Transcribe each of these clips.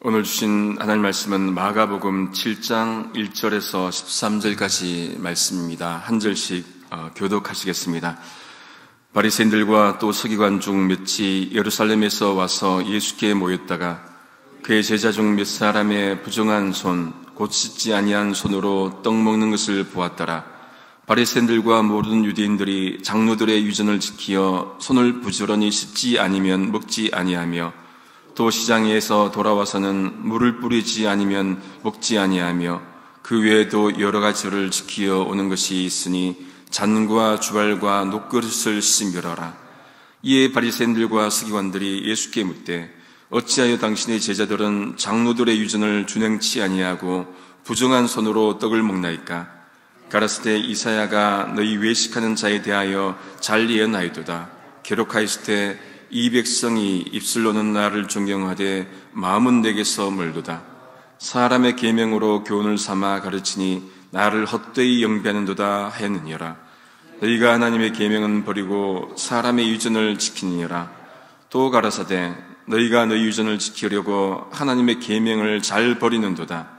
오늘 주신 하나님 말씀은 마가복음 7장 1절에서 13절까지 말씀입니다. 한 절씩 교독하시겠습니다. 바리새인들과 또 서기관 중 몇이 예루살렘에서 와서 예수께 모였다가 그의 제자 중 몇 사람의 부정한 손, 곧 씻지 아니한 손으로 떡 먹는 것을 보았더라. 바리새인들과 모든 유대인들이 장로들의 유전을 지키어 손을 부지런히 씻지 아니면 먹지 아니하며 또 시장에서 돌아와서는 물을 뿌리지 아니면 먹지 아니하며 그 외에도 여러 가지를 지키어 오는 것이 있으니 잔과 주발과 녹그릇을 씻으려라. 이에 바리새인들과 서기관들이 예수께 묻되 어찌하여 당신의 제자들은 장로들의 유전을 준행치 아니하고 부정한 손으로 떡을 먹나이까? 가라사대 이사야가 너희 외식하는 자에 대하여 잘 예언하였도다. 기록하였을 때 이 백성이 입술로는 나를 존경하되 마음은 내게서 멀도다. 사람의 계명으로 교훈을 삼아 가르치니 나를 헛되이 영비하는도다 하였느니라. 너희가 하나님의 계명은 버리고 사람의 유전을 지키느니라. 또 가라사대 너희가 너희 유전을 지키려고 하나님의 계명을 잘 버리는도다.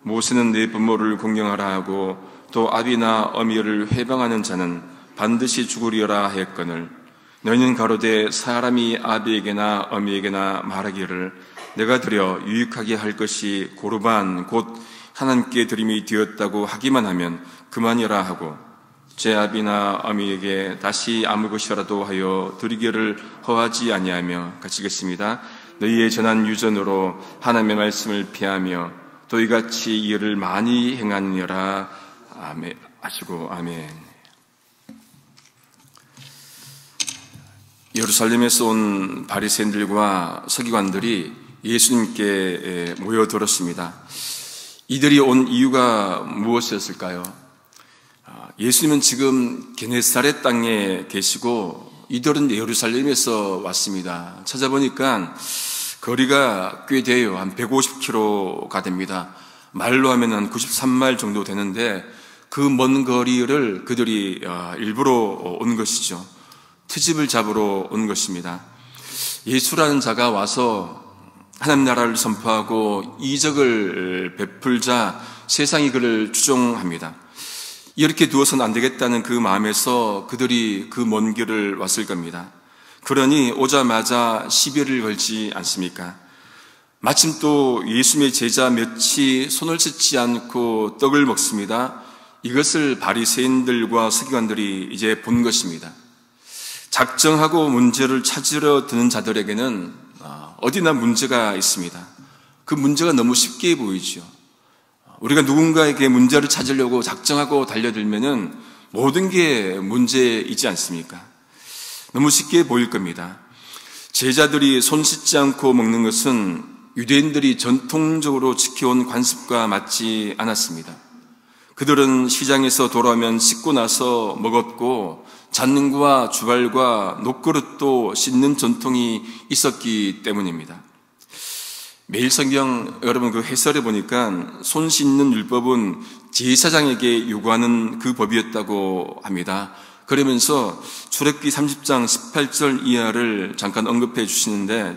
모세는 내 부모를 공경하라 하고 또 아비나 어미를 회방하는 자는 반드시 죽으리라 하였거늘 너희는 가로되 사람이 아비에게나 어미에게나 말하기를 내가 드려 유익하게 할 것이 고르반 곧 하나님께 드림이 되었다고 하기만 하면 그만이라 하고 제 아비나 어미에게 다시 아무 것이라도 하여 드리기를 허하지 아니하며 같이 읽겠습니다. 너희의 전한 유전으로 하나님의 말씀을 피하며 또 이같이 이를 많이 행하느니라. 아멘 하시고 아멘. 예루살렘에서 온 바리새인들과 서기관들이 예수님께 모여들었습니다. 이들이 온 이유가 무엇이었을까요? 예수님은 지금 게네사렛 땅에 계시고 이들은 예루살렘에서 왔습니다. 찾아보니까 거리가 꽤 돼요. 한 150km가 됩니다. 말로 하면 한 93마일 정도 되는데 그 먼 거리를 그들이 일부러 온 것이죠. 트집을 잡으러 온 것입니다. 예수라는 자가 와서 하나님 나라를 선포하고 이적을 베풀자 세상이 그를 추종합니다. 이렇게 두어서는 안 되겠다는 그 마음에서 그들이 그 먼 길을 왔을 겁니다. 그러니 오자마자 시비를 걸지 않습니까? 마침 또 예수님의 제자 몇이 손을 씻지 않고 떡을 먹습니다. 이것을 바리새인들과 서기관들이 이제 본 것입니다. 작정하고 문제를 찾으러 드는 자들에게는 어디나 문제가 있습니다. 그 문제가 너무 쉽게 보이죠. 우리가 누군가에게 문제를 찾으려고 작정하고 달려들면은 모든 게 문제이지 않습니까? 너무 쉽게 보일 겁니다. 제자들이 손 씻지 않고 먹는 것은 유대인들이 전통적으로 지켜온 관습과 맞지 않았습니다. 그들은 시장에서 돌아오면 씻고 나서 먹었고 잔과 주발과 녹그릇도 씻는 전통이 있었기 때문입니다. 매일 성경 여러분 그 해설해 보니까 손 씻는 율법은 제사장에게 요구하는 그 법이었다고 합니다. 그러면서 출애굽기 30장 18절 이하를 잠깐 언급해 주시는데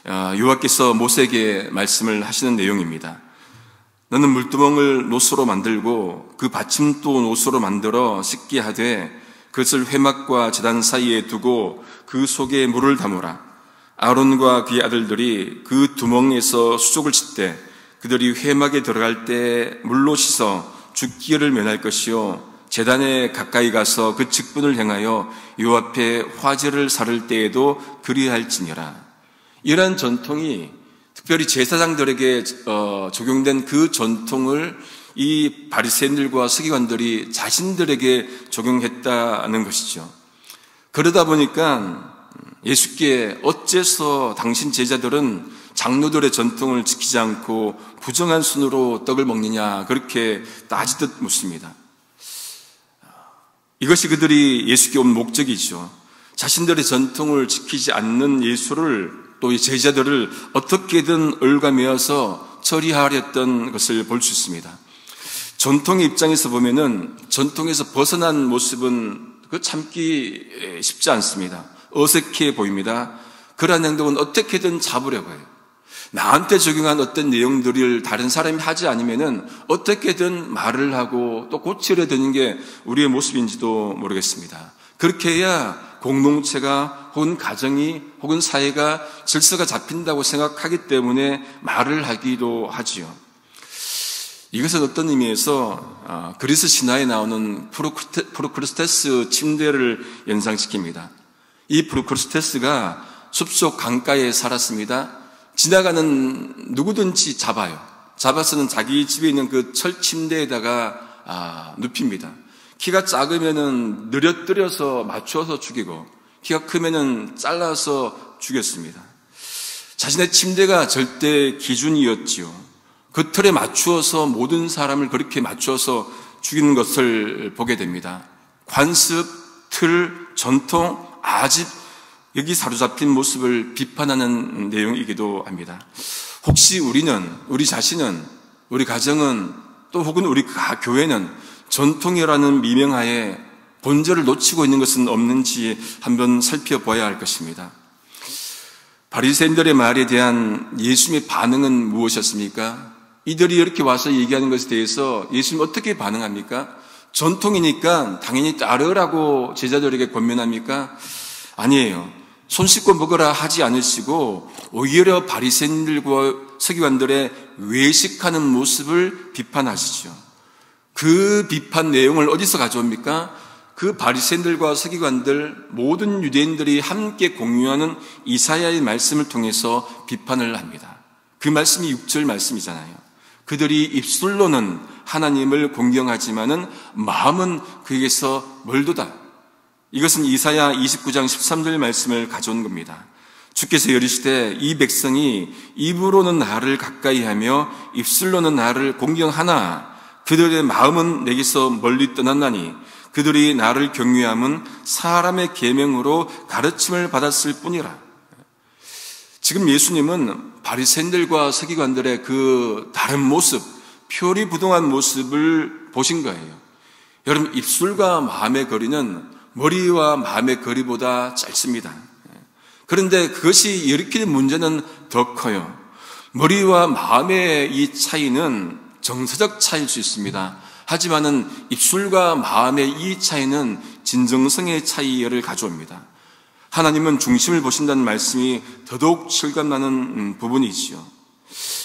여호와께서 모세에게 말씀을 하시는 내용입니다. 너는 물두멍을 노소로 만들고 그 받침도 노소로 만들어 씻게 하되 그것을 회막과 제단 사이에 두고 그 속에 물을 담으라. 아론과 그의 아들들이 그 두멍에서 수족을 칠 때 그들이 회막에 들어갈 때 물로 씻어 죽기를 면할 것이요 제단에 가까이 가서 그 직분을 행하여 요 앞에 화제를 사를 때에도 그리할지니라. 이러한 전통이 특별히 제사장들에게 적용된 그 전통을 이 바리새인들과 서기관들이 자신들에게 적용했다는 것이죠. 그러다 보니까 예수께 어째서 당신 제자들은 장로들의 전통을 지키지 않고 부정한 손으로 떡을 먹느냐 그렇게 따지듯 묻습니다. 이것이 그들이 예수께 온 목적이죠. 자신들의 전통을 지키지 않는 예수를 또 이 제자들을 어떻게든 얽어매어서 처리하려 했던 것을 볼 수 있습니다. 전통의 입장에서 보면은 전통에서 벗어난 모습은 그 참기 쉽지 않습니다. 어색해 보입니다. 그러한 행동은 어떻게든 잡으려고 해요. 나한테 적용한 어떤 내용들을 다른 사람이 하지 않으면은 어떻게든 말을 하고 또 고치려 드는 게 우리의 모습인지도 모르겠습니다. 그렇게 해야 공동체가 혹은 가정이 혹은 사회가 질서가 잡힌다고 생각하기 때문에 말을 하기도 하지요. 이것은 어떤 의미에서 그리스 신화에 나오는 프로크루스테스 침대를 연상시킵니다. 이 프로크루스테스가 숲속 강가에 살았습니다. 지나가는 누구든지 잡아서는 자기 집에 있는 그 철 침대에다가 눕힙니다. 키가 작으면은 늘어뜨려서 맞춰서 죽이고, 키가 크면은 잘라서 죽였습니다. 자신의 침대가 절대 기준이었지요. 그 틀에 맞추어서 모든 사람을 그렇게 맞추어서 죽이는 것을 보게 됩니다. 관습, 틀, 전통, 아집, 여기 사로잡힌 모습을 비판하는 내용이기도 합니다. 혹시 우리 자신은, 우리 가정은, 또 혹은 우리 교회는 전통이라는 미명하에 본질을 놓치고 있는 것은 없는지 한번 살펴봐야 할 것입니다. 바리새인들의 말에 대한 예수님의 반응은 무엇이었습니까? 이들이 이렇게 와서 얘기하는 것에 대해서 예수님 어떻게 반응합니까? 전통이니까 당연히 따르라고 제자들에게 권면합니까? 아니에요. 손 씻고 먹으라 하지 않으시고 오히려 바리새인들과 서기관들의 외식하는 모습을 비판하시죠. 그 비판 내용을 어디서 가져옵니까? 그 바리새인들과 서기관들 모든 유대인들이 함께 공유하는 이사야의 말씀을 통해서 비판을 합니다. 그 말씀이 6절 말씀이잖아요. 그들이 입술로는 하나님을 공경하지만은 마음은 그에게서 멀도다. 이것은 이사야 29장 13절 말씀을 가져온 겁니다. 주께서 이르시되 이 백성이 입으로는 나를 가까이하며 입술로는 나를 공경하나 그들의 마음은 내게서 멀리 떠났나니 그들이 나를 경외함은 사람의 계명으로 가르침을 받았을 뿐이라. 지금 예수님은 바리새인들과 서기관들의 그 다른 모습, 표리부동한 모습을 보신 거예요. 여러분, 입술과 마음의 거리는 머리와 마음의 거리보다 짧습니다. 그런데 그것이 일으키는 문제는 더 커요. 머리와 마음의 이 차이는 정서적 차이일 수 있습니다. 하지만은 입술과 마음의 이 차이는 진정성의 차이를 가져옵니다. 하나님은 중심을 보신다는 말씀이 더더욱 실감나는 부분이지요.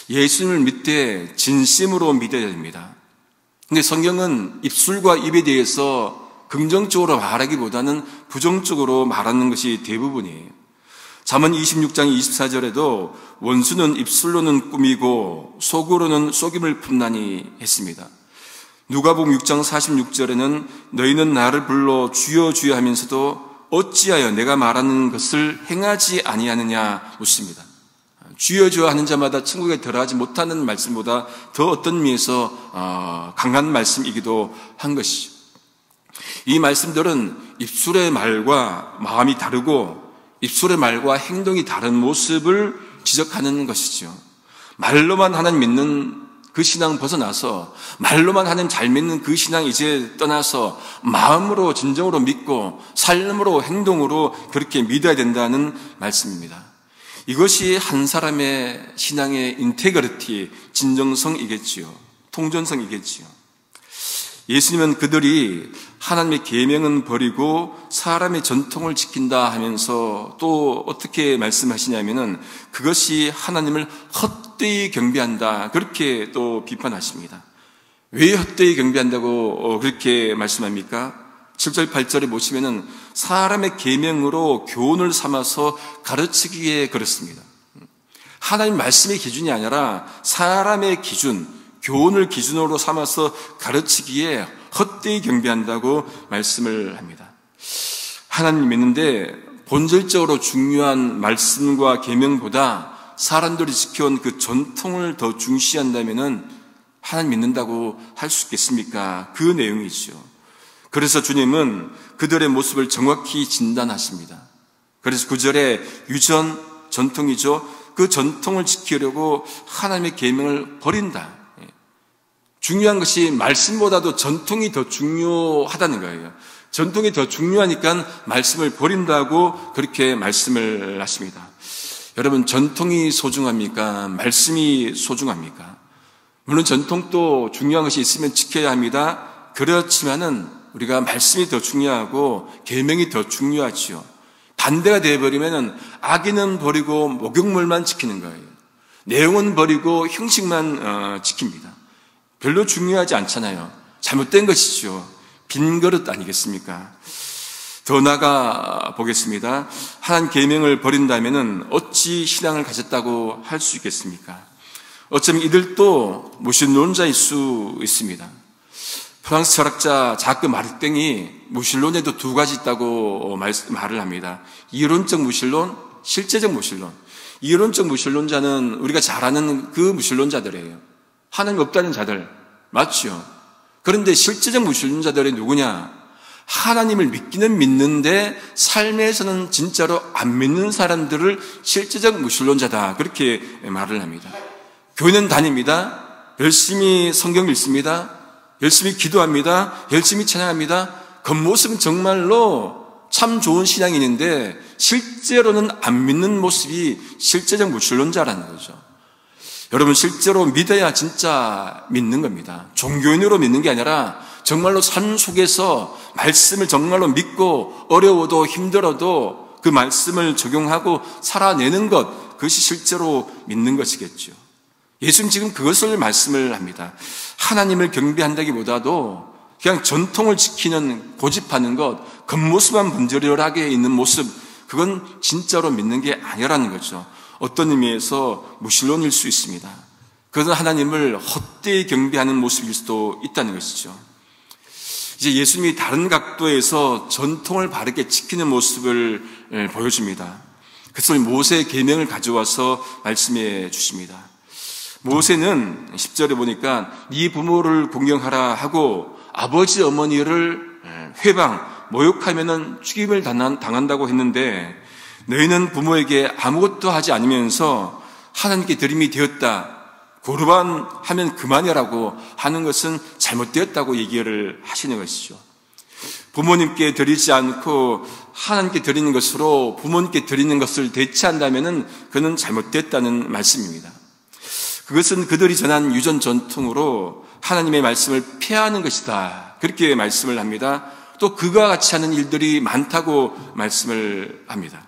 예수님을 믿되 진심으로 믿어야 됩니다. 근데 성경은 입술과 입에 대해서 긍정적으로 말하기보다는 부정적으로 말하는 것이 대부분이에요. 잠언 26장 24절에도 원수는 입술로는 꾸미고 속으로는 속임을 품나니 했습니다. 누가복음 6장 46절에는 너희는 나를 불러 주여 주여 하면서도 어찌하여 내가 말하는 것을 행하지 아니하느냐 묻습니다. 주여 주여 하는 자마다 천국에 들어가지 못하는 말씀보다 더 어떤 의미에서 강한 말씀이기도 한 것이죠. 이 말씀들은 입술의 말과 마음이 다르고 입술의 말과 행동이 다른 모습을 지적하는 것이죠. 말로만 하나님 믿는 그 신앙 벗어나서 말로만 하나님 잘 믿는 그 신앙 이제 떠나서 마음으로 진정으로 믿고 삶으로 행동으로 그렇게 믿어야 된다는 말씀입니다. 이것이 한 사람의 신앙의 인테그리티, 진정성이겠지요. 통전성이겠지요. 예수님은 그들이 하나님의 계명은 버리고 사람의 전통을 지킨다 하면서 또 어떻게 말씀하시냐면은 그것이 하나님을 헛되이 경배한다. 그렇게 또 비판하십니다. 왜 헛되이 경배한다고 그렇게 말씀합니까? 7절, 8절에 보시면은 사람의 계명으로 교훈을 삼아서 가르치기에 그렇습니다. 하나님 말씀의 기준이 아니라 사람의 기준, 교훈을 기준으로 삼아서 가르치기에 헛되이 경배한다고 말씀을 합니다. 하나님 믿는데 본질적으로 중요한 말씀과 계명보다 사람들이 지켜온 그 전통을 더 중시한다면은 하나님 믿는다고 할 수 있겠습니까? 그 내용이죠. 그래서 주님은 그들의 모습을 정확히 진단하십니다. 그래서 9절에 유전, 전통이죠. 그 전통을 지키려고 하나님의 계명을 버린다. 중요한 것이 말씀보다도 전통이 더 중요하다는 거예요. 전통이 더 중요하니까 말씀을 버린다고 그렇게 말씀을 하십니다. 여러분, 전통이 소중합니까? 말씀이 소중합니까? 물론 전통도 중요한 것이 있으면 지켜야 합니다. 그렇지만은 우리가 말씀이 더 중요하고 계명이 더 중요하지요. 반대가 되어버리면은 악인은 버리고 목욕물만 지키는 거예요. 내용은 버리고 형식만 지킵니다. 별로 중요하지 않잖아요. 잘못된 것이죠. 빈 그릇 아니겠습니까? 더 나아가 보겠습니다. 하나님 계명을 버린다면은 어찌 신앙을 가졌다고 할 수 있겠습니까? 어쩌면 이들도 무신론자일 수 있습니다. 프랑스 철학자 자크 마르땡이 무신론에도 두 가지 있다고 말을 합니다. 이론적 무신론, 실제적 무신론. 이론적 무신론자는 우리가 잘 아는 그 무신론자들이에요. 하나님 없다는 자들, 맞죠? 그런데 실제적 무신론자들이 누구냐? 하나님을 믿기는 믿는데 삶에서는 진짜로 안 믿는 사람들을 실제적 무신론자다, 그렇게 말을 합니다. 교회는 다닙니다. 열심히 성경 읽습니다. 열심히 기도합니다. 열심히 찬양합니다. 겉모습은 정말로 참 좋은 신앙인인데 실제로는 안 믿는 모습이 실제적 무신론자라는 거죠. 여러분, 실제로 믿어야 진짜 믿는 겁니다. 종교인으로 믿는 게 아니라 정말로 삶 속에서 말씀을 정말로 믿고 어려워도 힘들어도 그 말씀을 적용하고 살아내는 것, 그것이 실제로 믿는 것이겠죠. 예수님 지금 그것을 말씀을 합니다. 하나님을 경배한다기보다도 그냥 전통을 지키는, 고집하는 것, 겉모습만 분절하게 있는 모습, 그건 진짜로 믿는 게 아니라는 거죠. 어떤 의미에서 무신론일 수 있습니다. 그것은 하나님을 헛되이 경배하는 모습일 수도 있다는 것이죠. 이제 예수님이 다른 각도에서 전통을 바르게 지키는 모습을 보여줍니다. 그래서 모세의 계명을 가져와서 말씀해 주십니다. 모세는 10절에 보니까 네 부모를 공경하라 하고 아버지 어머니를 회방, 모욕하면은 죽임을 당한다고 했는데 너희는 부모에게 아무것도 하지 않으면서 하나님께 드림이 되었다, 고르반 하면 그만이라고 하는 것은 잘못되었다고 얘기를 하시는 것이죠. 부모님께 드리지 않고 하나님께 드리는 것으로 부모님께 드리는 것을 대체한다면은 그는 잘못됐다는 말씀입니다. 그것은 그들이 전한 유전 전통으로 하나님의 말씀을 폐하는 것이다, 그렇게 말씀을 합니다. 또 그와 같이 하는 일들이 많다고 말씀을 합니다.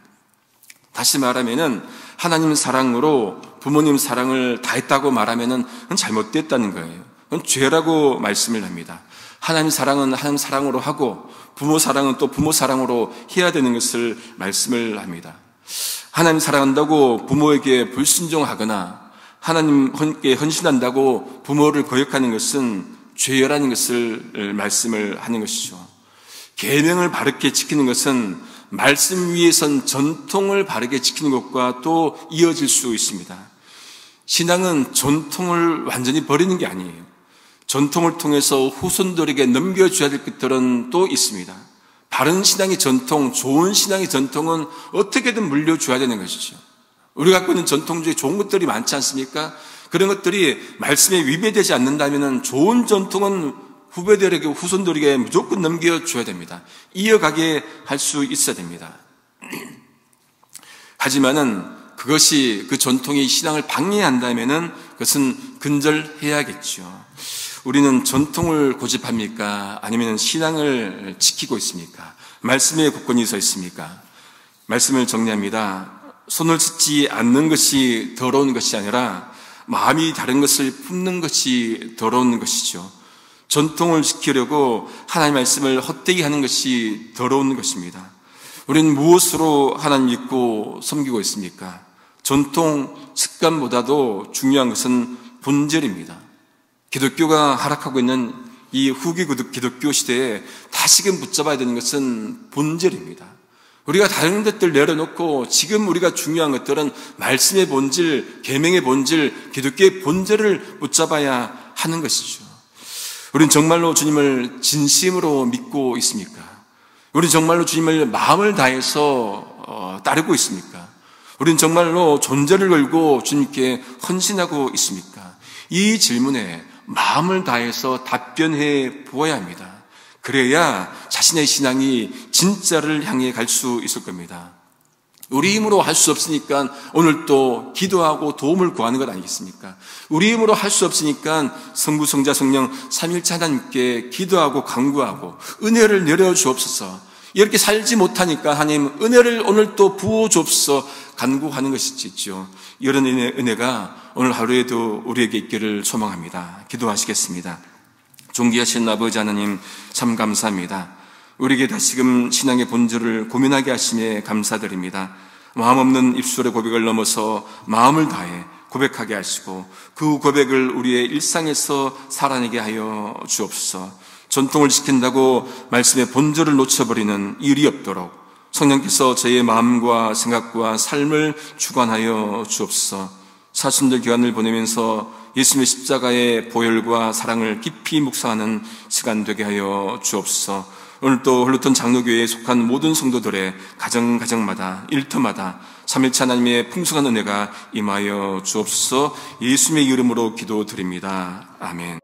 다시 말하면은 하나님 사랑으로 부모님 사랑을 다했다고 말하면은 그건 잘못됐다는 거예요. 그건 죄라고 말씀을 합니다. 하나님 사랑은 하나님 사랑으로 하고 부모 사랑은 또 부모 사랑으로 해야 되는 것을 말씀을 합니다. 하나님 사랑한다고 부모에게 불순종하거나 하나님께 헌신한다고 부모를 거역하는 것은 죄라는 것을 말씀을 하는 것이죠. 계명을 바르게 지키는 것은 말씀 위에선 전통을 바르게 지키는 것과 또 이어질 수 있습니다. 신앙은 전통을 완전히 버리는 게 아니에요. 전통을 통해서 후손들에게 넘겨줘야 될 것들은 또 있습니다. 바른 신앙의 전통, 좋은 신앙의 전통은 어떻게든 물려줘야 되는 것이죠. 우리가 갖고 있는 전통 중에 좋은 것들이 많지 않습니까? 그런 것들이 말씀에 위배되지 않는다면 좋은 전통은 후배들에게, 후손들에게 무조건 넘겨줘야 됩니다. 이어가게 할 수 있어야 됩니다. 하지만은 그것이, 그 전통이 신앙을 방해한다면은 그것은 근절해야겠죠. 우리는 전통을 고집합니까? 아니면 신앙을 지키고 있습니까? 말씀에 굳건히 서 있습니까? 말씀을 정리합니다. 손을 씻지 않는 것이 더러운 것이 아니라 마음이 다른 것을 품는 것이 더러운 것이죠. 전통을 지키려고 하나님의 말씀을 헛되이 하는 것이 더러운 것입니다. 우리는 무엇으로 하나님 믿고 섬기고 있습니까? 전통, 습관보다도 중요한 것은 본질입니다. 기독교가 하락하고 있는 이 후기 기독교 시대에 다시금 붙잡아야 되는 것은 본질입니다. 우리가 다른 것들 내려놓고 지금 우리가 중요한 것들은 말씀의 본질, 계명의 본질, 기독교의 본질을 붙잡아야 하는 것이죠. 우리는 정말로 주님을 진심으로 믿고 있습니까? 우리는 정말로 주님을 마음을 다해서 따르고 있습니까? 우리는 정말로 존재를 걸고 주님께 헌신하고 있습니까? 이 질문에 마음을 다해서 답변해 보아야 합니다. 그래야 자신의 신앙이 진짜를 향해 갈 수 있을 겁니다. 우리 힘으로 할 수 없으니까 오늘 또 기도하고 도움을 구하는 것 아니겠습니까? 우리 힘으로 할 수 없으니까 성부, 성자, 성령 삼일체 하나님께 기도하고 간구하고 은혜를 내려주옵소서. 이렇게 살지 못하니까 하나님 은혜를 오늘 또 부어주옵소서 간구하는 것이지요. 이런 은혜가 오늘 하루에도 우리에게 있기를 소망합니다. 기도하시겠습니다. 존귀하신 아버지 하나님 참 감사합니다. 우리에게 다시금 신앙의 본질을 고민하게 하심에 감사드립니다. 마음 없는 입술의 고백을 넘어서 마음을 다해 고백하게 하시고 그 고백을 우리의 일상에서 살아내게 하여 주옵소서. 전통을 지킨다고 말씀의 본질을 놓쳐버리는 일이 없도록 성령께서 저희의 마음과 생각과 삶을 주관하여 주옵소서. 사순절 기간을 보내면서 예수님의 십자가의 보혈과 사랑을 깊이 묵상하는 시간 되게 하여 주옵소서. 오늘 또 홀로톤 장로교회에 속한 모든 성도들의 가정마다 일터마다 삼일체 하나님의 풍성한 은혜가 임하여 주옵소서. 예수님의 이름으로 기도드립니다. 아멘.